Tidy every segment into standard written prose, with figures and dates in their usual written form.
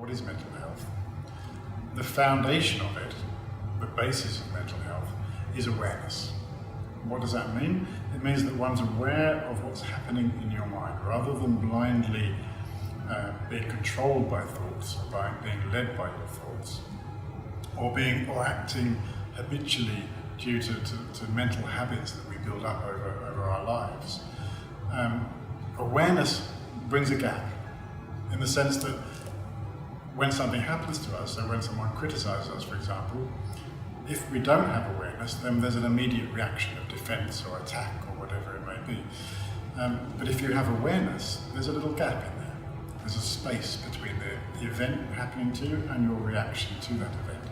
What is mental health? The foundation of it, the basis of mental health, is awareness. What does that mean? It means that one's aware of what's happening in your mind, rather than blindly being controlled by thoughts, or by being led by your thoughts, or acting habitually due to mental habits that we build up over our lives. Awareness brings a gap, in the sense that when something happens to us, so when someone criticizes us, for example, if we don't have awareness, then there's an immediate reaction of defense or attack or whatever it may be. But if you have awareness, there's a little gap in there. There's a space between the event happening to you and your reaction to that event.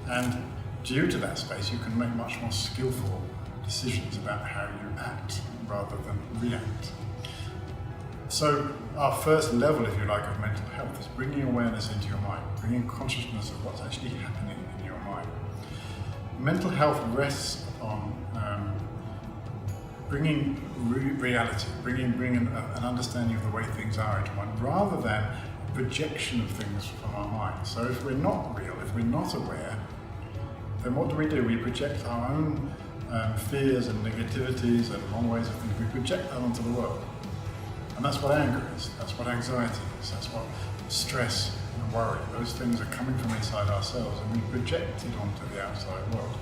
And due to that space, you can make much more skillful decisions about how you act rather than react. So our first level, if you like, of mental health is bringing awareness into your mind, bringing consciousness of what's actually happening in your mind. Mental health rests on bringing reality, bringing an understanding of the way things are into one, rather than projection of things from our mind. So if we're not real, if we're not aware, then what do? We project our own fears and negativities and wrong ways of thinking. We project that onto the world. And that's what anger is, that's what anxiety is, that's what stress and worry, those things are coming from inside ourselves and we project it onto the outside world.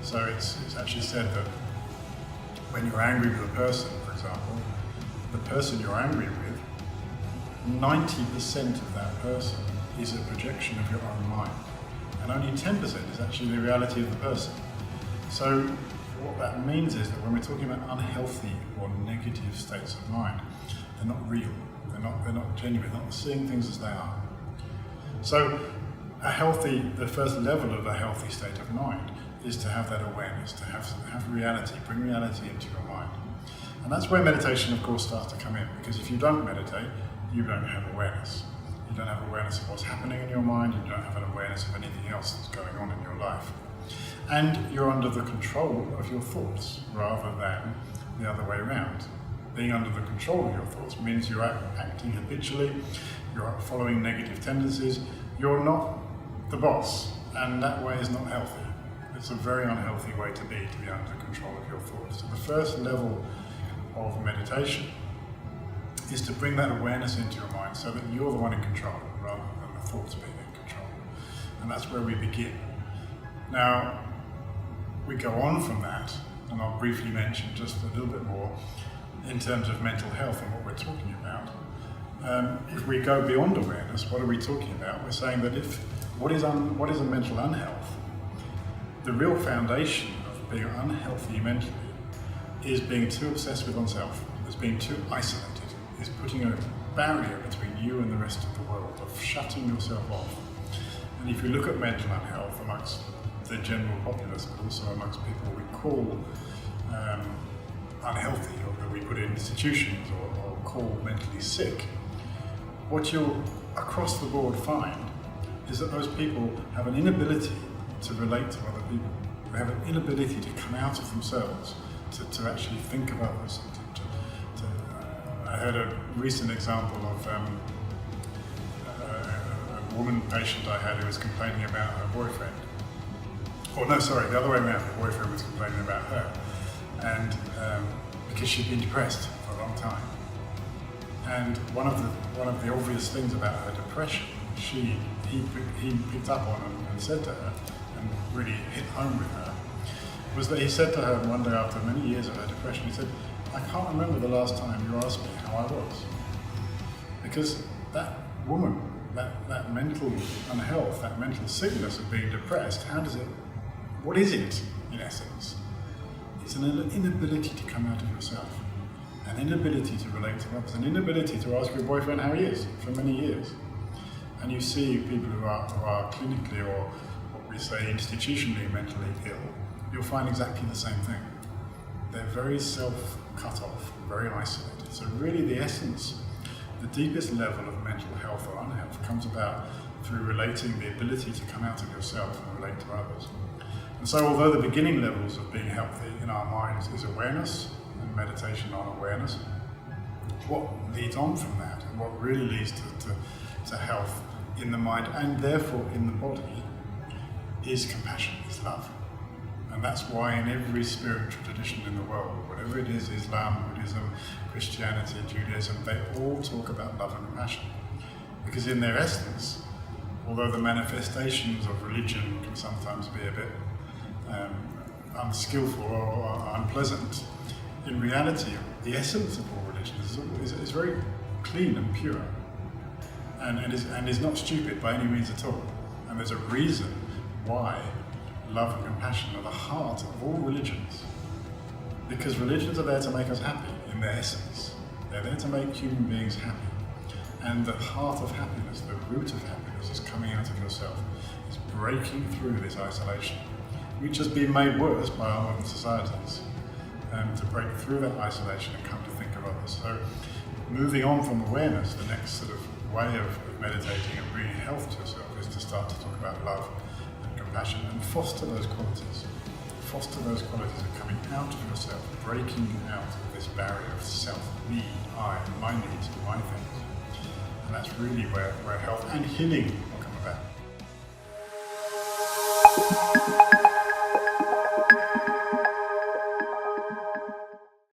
So it's actually said that when you're angry with a person, for example, the person you're angry with, 90% of that person is a projection of your own mind. And only 10% is actually the reality of the person. So what that means is that when we're talking about unhealthy or negative states of mind, they're not real, they're not genuine, they're not seeing things as they are. So the first level of a healthy state of mind is to have that awareness, to have reality, bring reality into your mind. And that's where meditation, of course, starts to come in, because if you don't meditate, you don't have awareness. You don't have awareness of what's happening in your mind, you don't have an awareness of anything else that's going on in your life. And you're under the control of your thoughts, rather than the other way around. Being under the control of your thoughts means you're acting habitually, you're following negative tendencies, you're not the boss, and that way is not healthy. It's a very unhealthy way to be under control of your thoughts. So the first level of meditation is to bring that awareness into your mind so that you're the one in control, rather than the thoughts being in control. And that's where we begin. Now, we go on from that, and I'll briefly mention just a little bit more in terms of mental health and what we're talking about. If we go beyond awareness, what are we talking about? We're saying that what is a mental unhealth? The real foundation of being unhealthy mentally is being too obsessed with oneself, is being too isolated, is putting a barrier between you and the rest of the world, of shutting yourself off. And if you look at mental unhealth amongst the general populace, but also amongst people we call unhealthy, or that we put in institutions or call mentally sick, what you'll across the board find is that those people have an inability to relate to other people. They have an inability to come out of themselves, to actually think of others. I heard a recent example of a woman patient I had who was complaining about her boyfriend. Or no, sorry, the other way around, the boyfriend was complaining about her. And because she'd been depressed for a long time. And one of the obvious things about her depression, he picked up on and said to her, and really hit home with her, was that he said to her one day after many years of her depression, he said, "I can't remember the last time you asked me how I was." Because that woman, that mental unhealth, that mental sickness of being depressed, what is it in essence? It's an inability to come out of yourself, an inability to relate to others, an inability to ask your boyfriend how he is for many years. And you see people who are clinically or what we say institutionally mentally ill, you'll find exactly the same thing. They're very self-cut off, very isolated. So really the essence, the deepest level of mental health or unhealth comes about through relating, the ability to come out of yourself and relate to others. And so although the beginning levels of being healthy in our minds is awareness and meditation on awareness, what leads on from that and what really leads to health in the mind and therefore in the body is compassion, is love. And that's why in every spiritual tradition in the world, whatever it is, Islam, Buddhism, Christianity, Judaism, they all talk about love and compassion. Because in their essence, although the manifestations of religion can sometimes be a bit unskillful or unpleasant, in reality, the essence of all religions is very clean and pure, and is not stupid by any means at all. And there's a reason why love and compassion are the heart of all religions. Because religions are there to make us happy in their essence. They're there to make human beings happy. And the heart of happiness, the root of happiness, is coming out of yourself. It's breaking through this isolation, which has been made worse by our modern societies. To break through that isolation and come to think of others. So moving on from awareness, the next sort of way of meditating and bringing health to yourself is to start to talk about love and compassion and foster those qualities. Foster those qualities of coming out of yourself, breaking out of this barrier of self, me, I, my needs, my things. And that's really where health and healing